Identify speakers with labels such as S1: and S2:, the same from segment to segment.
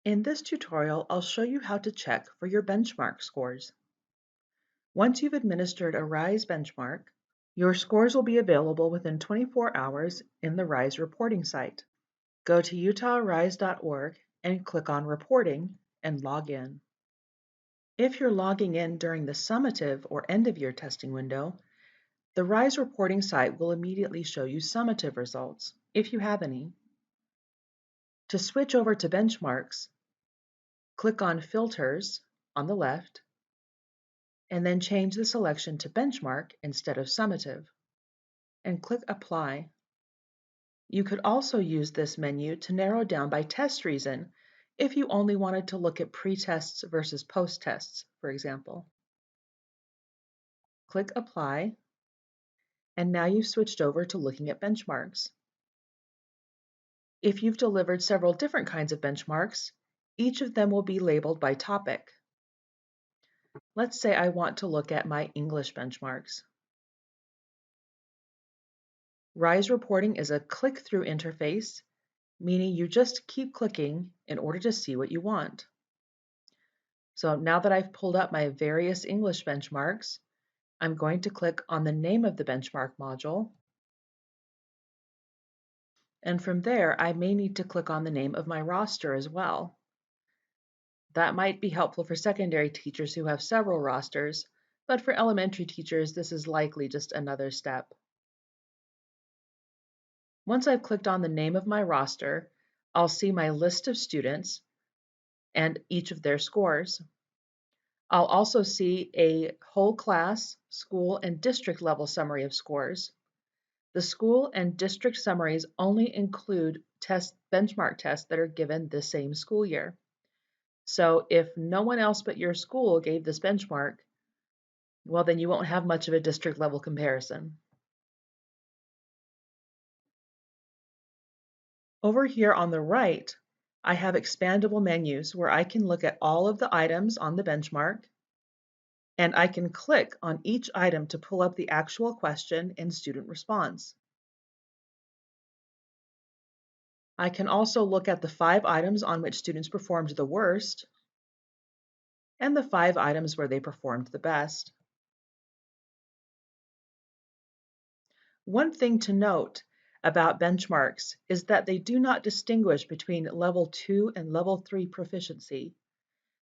S1: In this tutorial, I'll show you how to check for your benchmark scores. Once you've administered a RISE benchmark, your scores will be available within 24 hours in the RISE reporting site. Go to utahrise.org and click on Reporting and log in. If you're logging in during the summative or end-of-year testing window, the RISE reporting site will immediately show you summative results, if you have any. To switch over to benchmarks, click on Filters on the left, and then change the selection to benchmark instead of summative, and click Apply. You could also use this menu to narrow down by test reason if you only wanted to look at pre-tests versus post-tests, for example. Click Apply, and now you've switched over to looking at benchmarks. If you've delivered several different kinds of benchmarks, each of them will be labeled by topic. Let's say I want to look at my English benchmarks. RISE reporting is a click-through interface, meaning you just keep clicking in order to see what you want. So now that I've pulled up my various English benchmarks, I'm going to click on the name of the benchmark module. And from there, I may need to click on the name of my roster as well. That might be helpful for secondary teachers who have several rosters, but for elementary teachers, this is likely just another step. Once I've clicked on the name of my roster, I'll see my list of students and each of their scores. I'll also see a whole class, school, and district level summary of scores. The school and district summaries only include benchmark tests that are given the same school year. So if no one else but your school gave this benchmark, well, then you won't have much of a district level comparison. Over here on the right, I have expandable menus where I can look at all of the items on the benchmark, and I can click on each item to pull up the actual question and student response. I can also look at the 5 items on which students performed the worst and the 5 items where they performed the best. One thing to note about benchmarks is that they do not distinguish between level 2 and level 3 proficiency.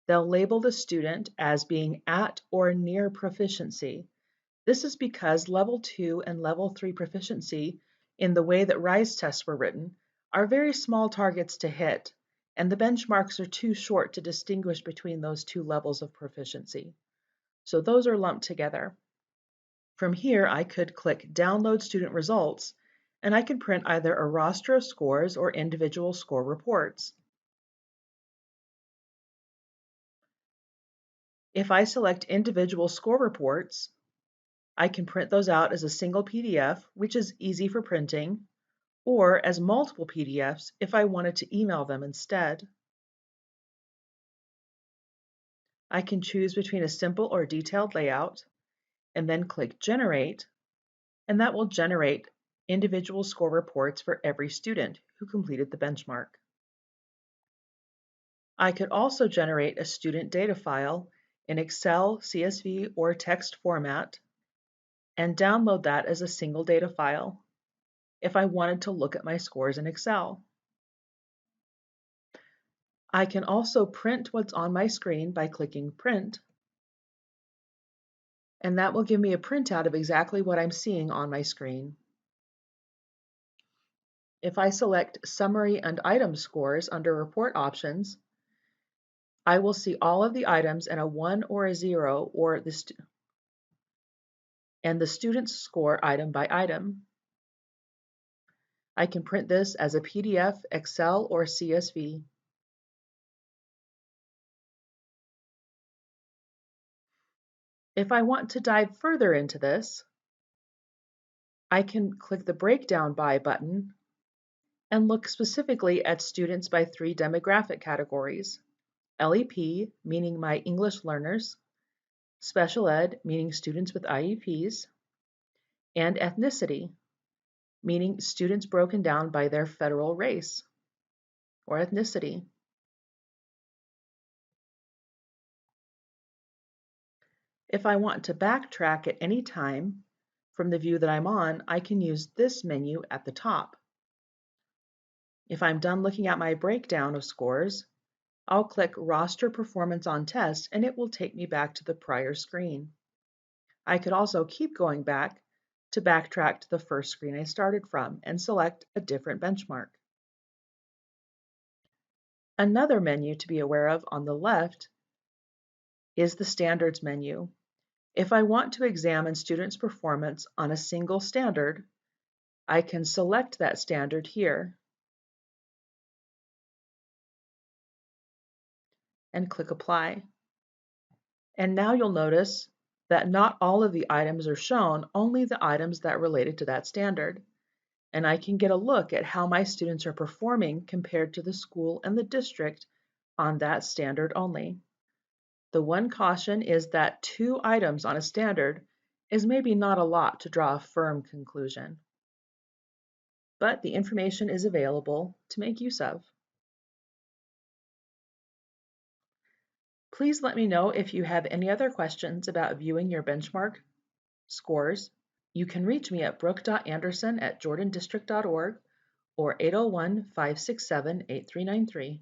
S1: They'll label the student as being at or near proficiency. This is because level 2 and level 3 proficiency, in the way that RISE tests were written, are very small targets to hit, and the benchmarks are too short to distinguish between those two levels of proficiency. So those are lumped together. From here, I could click Download Student Results, and I can print either a roster of scores or individual score reports. If I select Individual Score Reports, I can print those out as a single PDF, which is easy for printing, or as multiple PDFs if I wanted to email them instead. I can choose between a simple or detailed layout, and then click Generate, and that will generate individual score reports for every student who completed the benchmark. I could also generate a student data file in Excel, CSV, or text format, and download that as a single data file if I wanted to look at my scores in Excel. I can also print what's on my screen by clicking Print, and that will give me a printout of exactly what I'm seeing on my screen. If I select Summary and Item Scores under Report Options, I will see all of the items in a 1 or a 0 and the student's score item by item. I can print this as a PDF, Excel, or CSV. If I want to dive further into this, I can click the Breakdown By button and look specifically at students by 3 demographic categories: LEP, meaning my English learners, Special Ed, meaning students with IEPs, and ethnicity, meaning students broken down by their federal race or ethnicity. If I want to backtrack at any time from the view that I'm on, I can use this menu at the top. If I'm done looking at my breakdown of scores, I'll click Roster Performance on Test and it will take me back to the prior screen. I could also keep going back to backtrack to the first screen I started from and select a different benchmark. Another menu to be aware of on the left is the Standards menu. If I want to examine students' performance on a single standard, I can select that standard here and click Apply. And now you'll notice that not all of the items are shown, only the items that related to that standard. And I can get a look at how my students are performing compared to the school and the district on that standard only. The one caution is that 2 items on a standard is maybe not a lot to draw a firm conclusion. But the information is available to make use of. Please let me know if you have any other questions about viewing your benchmark scores. You can reach me at brooke.anderson@jordandistrict.org or 801-567-8393.